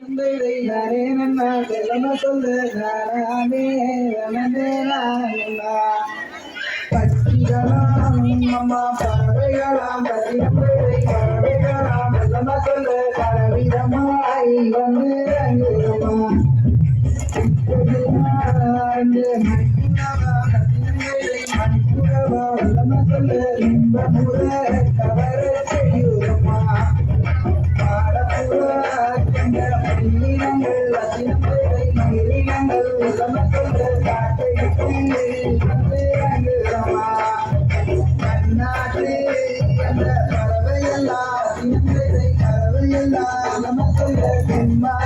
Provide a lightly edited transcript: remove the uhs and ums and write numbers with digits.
நானே நன்னா செல்லம சொல்லு நானே பட்டிகளாம் அம்மா பறவைகளாம் பறவைகளாம் செல்லம சொல்லு பலவிதமாய் வந்து அங்குமா மணிப்புறவா செல்லம சொல்லு இன்பமுற கவர செய்யுமா பறவையெல்லாம்